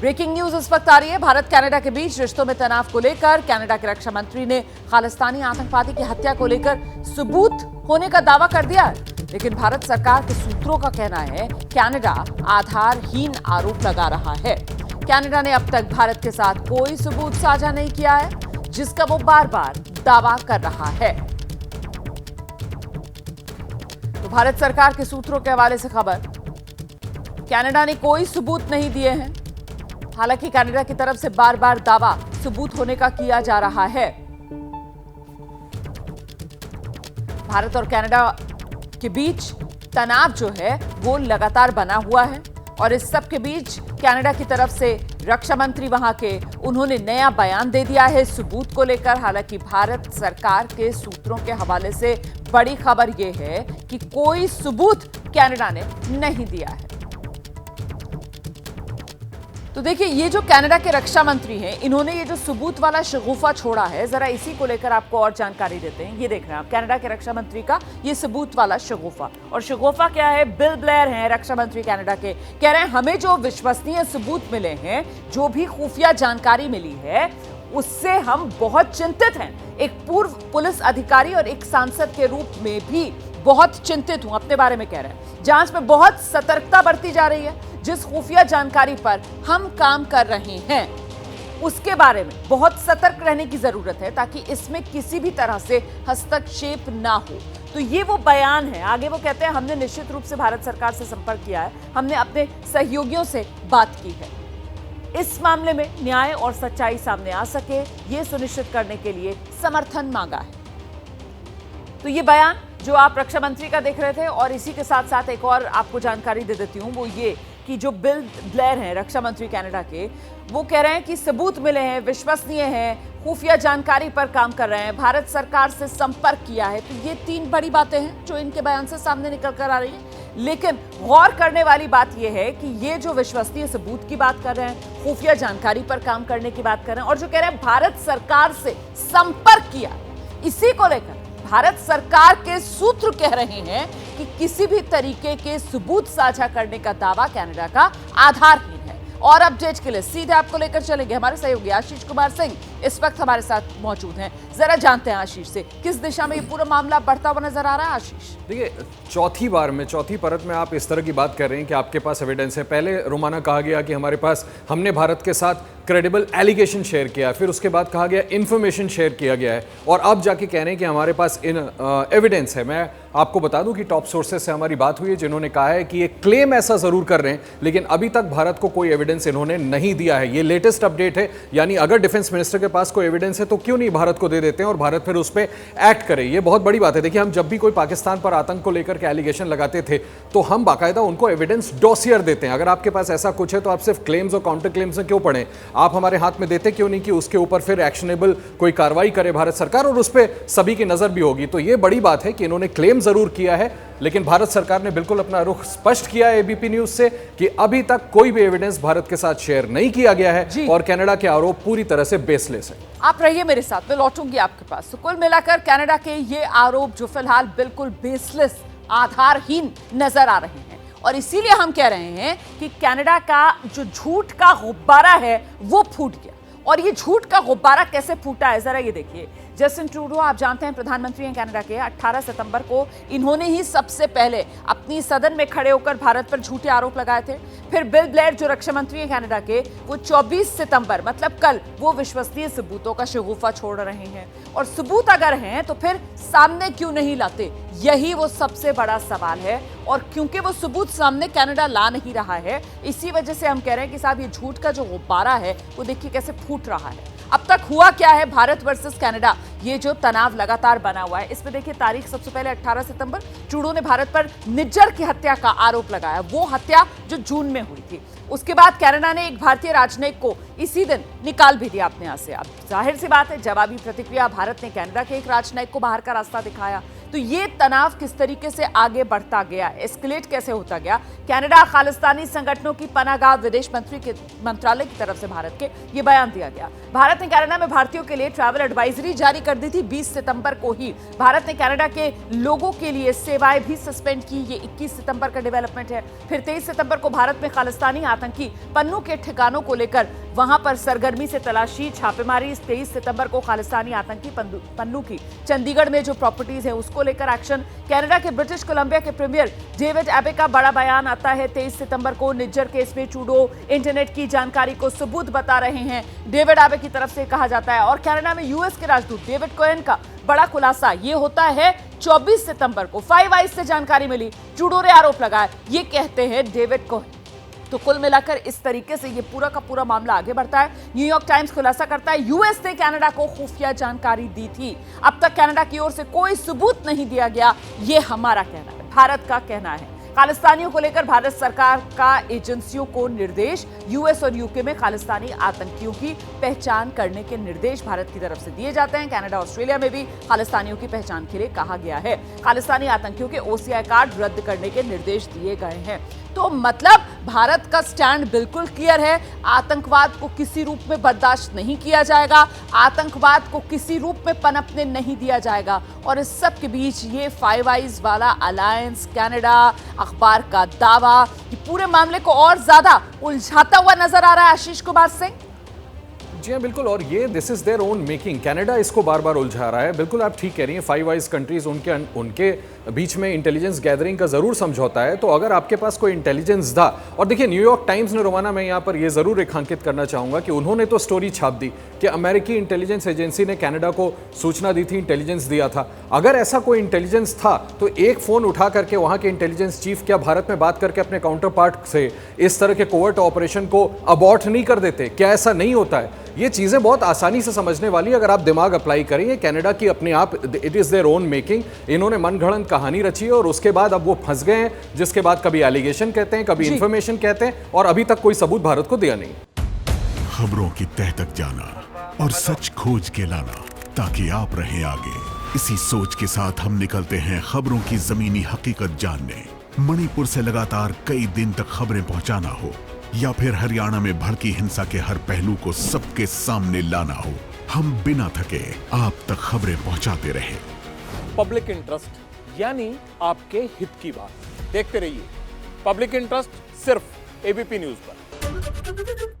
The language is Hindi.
ब्रेकिंग न्यूज इस वक्त आ रही है। भारत कनाडा के बीच रिश्तों में तनाव को लेकर कनाडा के रक्षा मंत्री ने खालिस्तानी आतंकवादी की हत्या को लेकर सबूत होने का दावा कर दिया है, लेकिन भारत सरकार के सूत्रों का कहना है कनाडा आधारहीन आरोप लगा रहा है। कनाडा ने अब तक भारत के साथ कोई सबूत साझा नहीं किया है, जिसका वो बार बार दावा कर रहा है। तो भारत सरकार के सूत्रों के हवाले से खबर, कनाडा ने कोई सबूत नहीं दिए हैं। हालांकि कनाडा की तरफ से बार बार दावा सबूत होने का किया जा रहा है। भारत और कनाडा के बीच तनाव जो है वो लगातार बना हुआ है और इस सब के बीच कनाडा की तरफ से रक्षा मंत्री वहां के उन्होंने नया बयान दे दिया है सबूत को लेकर। हालांकि भारत सरकार के सूत्रों के हवाले से बड़ी खबर यह है कि कोई सबूत कनाडा ने नहीं दिया है। तो देखिए, ये जो कनाडा के रक्षा मंत्री हैं, इन्होंने ये जो सबूत वाला शगुफा छोड़ा है, जरा इसी को लेकर आपको और जानकारी देते हैं। ये देख रहे हैं आप कनाडा के रक्षा मंत्री का ये सबूत वाला शगुफा। और शगुफा क्या है? बिल ब्लेयर हैं रक्षा मंत्री कनाडा के, कह रहे हैं हमें जो विश्वसनीय सबूत मिले हैं, जो भी खुफिया जानकारी मिली है, उससे हम बहुत चिंतित हैं। एक पूर्व पुलिस अधिकारी और एक सांसद के रूप में भी बहुत चिंतित हूं, अपने बारे में कह रहे हैं। जांच में बहुत सतर्कता बरती जा रही है। जिस खुफिया जानकारी पर हम काम कर रहे हैं उसके बारे में बहुत सतर्क रहने की जरूरत है, ताकि इसमें किसी भी तरह से हस्तक्षेप ना हो। तो ये वो बयान है। आगे वो कहते हैं हमने निश्चित रूप से भारत सरकार से संपर्क किया है, हमने अपने सहयोगियों से बात की है, इस मामले में न्याय और सच्चाई सामने आ सके ये सुनिश्चित करने के लिए समर्थन मांगा है। तो ये बयान जो आप रक्षा मंत्री का देख रहे थे, और इसी के साथ साथ एक और आपको जानकारी दे देती हूं, वो ये कि जो बिल ब्लेयर हैं रक्षा मंत्री कनाडा के, वो कह रहे हैं कि सबूत मिले हैं, विश्वसनीय हैं, खुफिया जानकारी पर काम कर रहे हैं, भारत सरकार से संपर्क किया है। तो ये तीन बड़ी बातें हैं जो इनके बयान से सामने निकल कर आ रही है। लेकिन गौर करने वाली बात यह है कि ये जो विश्वसनीय सबूत की बात कर रहे हैं, खुफिया जानकारी पर काम करने की बात कर रहे हैं, और जो कह रहे हैं भारत सरकार से संपर्क किया, इसी को लेकर भारत सरकार के सूत्र कह रहे हैं कि किसी भी तरीके के सबूत साझा करने का दावा कनाडा का आधारहीन है। और अपडेट के लिए सीधे आपको लेकर चलेंगे हमारे सहयोगी आशीष कुमार सिंह इस वक्त हमारे साथ मौजूद हैं। जरा जानते हैं आशीष से किस दिशा में ये पूरा मामला बढ़ता हुआ नजर आ रहा है। आशीष, देखिए, चौथी परत में आप इस तरह की बात कर रहे हैं कि आपके पास एविडेंस है। पहले रोमाना कहा गया कि हमारे पास, हमने भारत के साथ क्रेडिबल एलिगेशन शेयर किया, फिर उसके बाद कहा गया इन्फॉर्मेशन शेयर किया गया है, और अब जाके कह रहे हैं कि हमारे पास एविडेंस है। मैं आपको बता दूं कि टॉप सोर्सेज से हमारी बात हुई है, जिन्होंने कहा है कि ये क्लेम ऐसा जरूर कर रहे हैं, लेकिन अभी तक भारत को कोई एविडेंस इन्होंने नहीं दिया है। ये लेटेस्ट अपडेट है, यानी अगर डिफेंस मिनिस्टर के पास कोई एविडेंस है तो क्यों नहीं भारत को दे देते हैं और भारत फिर उस पर एक्ट करे। ये बहुत बड़ी बात है। देखिए, हम जब भी कोई पाकिस्तान पर आतंक को लेकर के एलिगेशन लगाते थे तो हम बाकायदा उनको एविडेंस डॉसियर देते हैं। अगर आपके पास ऐसा कुछ है तो आप सिर्फ क्लेम्स और काउंटर क्लेम्स में क्यों पढ़ें? आप हमारे हाथ में देते क्यों नहीं कि उसके ऊपर फिर एक्शनेबल कोई कार्रवाई करे भारत सरकार, और उस पर सभी की नजर भी होगी। तो ये बड़ी बात है कि इन्होंने क्लेम जरूर किया है, लेकिन भारत सरकार ने बिल्कुल अपना रुख स्पष्ट किया है एबीपी न्यूज से कि अभी तक कोई भी एविडेंस भारत के साथ शेयर नहीं किया गया है और कनाडा के आरोप पूरी तरह से बेसलेस है। आप रहिए मेरे साथ, मैं लौटूंगी आपके पास। तो कुल मिलाकर कनाडा के ये आरोप जो फिलहाल बिल्कुल बेसलेस, आधारहीन नजर आ रहे हैं, और इसीलिए हम कह रहे हैं कि कनाडा का जो झूठ का गुब्बारा है वो फूट गया। और ये झूठ का गुब्बारा कैसे फूटा है, जरा ये देखिए। जस्टिन ट्रूडो, आप जानते हैं प्रधानमंत्री हैं कनाडा के, 18 सितंबर को इन्होंने ही सबसे पहले अपनी सदन में खड़े होकर भारत पर झूठे आरोप लगाए थे। फिर बिल ब्लेयर जो रक्षा मंत्री हैं कनाडा के, वो 24 सितंबर मतलब कल वो विश्वसनीय सबूतों का शगुफा छोड़ रहे हैं। और सबूत अगर हैं तो फिर सामने क्यों नहीं लाते, यही वो सबसे बड़ा सवाल है। और क्योंकि वो सबूत सामने कनाडा ला नहीं रहा है, इसी वजह से हम कह रहे हैं कि साहब ये झूठ का जो गुब्बारा है वो देखिए कैसे फूट रहा है। अब तक हुआ क्या है भारत वर्सेस कनाडा, ये जो तनाव लगातार बना हुआ है, इसमें देखिए तारीख सबसे पहले 18 सितंबर ट्रूडो ने भारत पर निज्जर की हत्या का आरोप लगाया, वो हत्या जो जून में हुई थी। उसके बाद कनाडा ने एक भारतीय राजनयिक को इसी दिन निकाल भी दिया अपने यहाँ से। अब जाहिर सी बात है, जवाबी प्रतिक्रिया भारत ने कनाडा के एक राजनयिक को बाहर का रास्ता दिखाया। तो ये तनाव किस तरीके से आगे बढ़ता गया, एस्केलेट कैसे होता गया, कनाडा खालिस्तानी संगठनों की पनाहगाह, विदेश मंत्री के मंत्रालय की तरफ से भारत के ये बयान दिया गया। भारत ने कनाडा में भारतीयों के लिए ट्रैवल एडवाइजरी जारी कर दी थी 20 सितंबर को ही। भारत ने कनाडा के लोगों के लिए सेवाएं भी सस्पेंड की। ये 21 सितंबर का डेवलपमेंट है। फिर 23 सितंबर को भारत में खालिस्तानी आतंकी पन्नू के ठिकानों को लेकर वहां पर सरगर्मी से तलाशी, छापेमारी। 23 सितंबर को खालिस्तानी आतंकी पन्नू की चंडीगढ़ में जो प्रॉपर्टीज है उसको लेकर एक्शन। कनाडा के ब्रिटिश कोलंबिया के प्रीमियर डेविड एबे का बड़ा बयान आता है 23 सितंबर को। निज्जर केस में ट्रूडो इंटरनेट की जानकारी को सबूत बता रहे हैं, डेविड एबे की तरफ से कहा जाता है। और कनाडा में यूएस के राजदूत डेविड कोहेन का बड़ा खुलासा ये होता है 24 सितंबर को। 5 आइज से जानकारी मिली, ट्रूडो ने आरोप लगाया, ये कहते हैं डेविड कोहेन। तो कुल मिलाकर इस तरीके से ये पूरा का पूरा मामला आगे बढ़ता है। न्यूयॉर्क टाइम्स खुलासा करता है यूएस ने कनाडा को खुफिया जानकारी दी थी। अब तक कनाडा की ओर से कोई सबूत नहीं दिया गया, ये हमारा कहना है, भारत का कहना है। खालिस्तानियों को लेकर भारत सरकार का एजेंसियों को निर्देश, यूएस और यूके में खालिस्तानी आतंकियों की पहचान करने के निर्देश भारत की तरफ से दिए जाते हैं। कनाडा, ऑस्ट्रेलिया में भी खालिस्तानियों की पहचान के लिए कहा गया है। खालिस्तानी आतंकियों के ओसीआई कार्ड रद्द करने के निर्देश दिए गए हैं। तो मतलब भारत का स्टैंड बिल्कुल क्लियर है, आतंकवाद को किसी रूप में बर्दाश्त नहीं किया जाएगा, आतंकवाद को किसी रूप में पनपने नहीं दिया जाएगा। और इस सब के बीच ये 5 आइज वाला अलायंस, कनाडा अखबार का दावा, ये पूरे मामले को और ज्यादा उलझाता हुआ नजर आ रहा है। आशीष कुमार सिंह। जी हाँ, बिल्कुल। और ये this is their own making. Canada इसको बार बार उलझा रहा है। बिल्कुल आप ठीक कह रही हैं, 5 आइज कंट्रीज, उनके बीच में इंटेलिजेंस गैदरिंग का जरूर समझौता है। तो अगर आपके पास कोई इंटेलिजेंस था, और देखिए न्यूयॉर्क टाइम्स ने, रोमाना मैं यहाँ पर ये जरूर रेखांकित करना चाहूंगा कि उन्होंने तो स्टोरी छाप दी कि अमेरिकी इंटेलिजेंस एजेंसी ने कनाडा को सूचना दी थी, इंटेलिजेंस दिया था। अगर ऐसा कोई इंटेलिजेंस था तो एक फोन उठा करके वहां के इंटेलिजेंस चीफ क्या भारत में बात करके अपने काउंटर पार्ट से इस तरह के कोवर्ट ऑपरेशन को अबॉर्ट नहीं कर देते? क्या ऐसा नहीं होता है? ये चीजें बहुत आसानी से समझने वाली अगर आप दिमाग अप्लाई करें। ये कनाडा की अपने आप, it is their own making. इन्होंने मनगढ़ंत कहानी रची है और उसके बाद अब वो फंस गए हैं, जिसके बाद कभी एलिगेशन कहते हैं, कभी इंफॉर्मेशन कहते हैं, और अभी तक कोई सबूत भारत को दिया नहीं। खबरों की तह तक जाना और सच खोज के लाना, ताकि आप रहें आगे। इसी सोच के साथ हम निकलते हैं खबरों की जमीनी हकीकत जानने। मणिपुर से लगातार कई दिन तक खबरें पहुंचाना हो, या फिर हरियाणा में भड़की हिंसा के हर पहलू को सबके सामने लाना हो, हम बिना थके आप तक खबरें पहुंचाते रहे। पब्लिक इंटरेस्ट यानी आपके हित की बात। देखते रहिए पब्लिक इंटरेस्ट सिर्फ एबीपी न्यूज पर।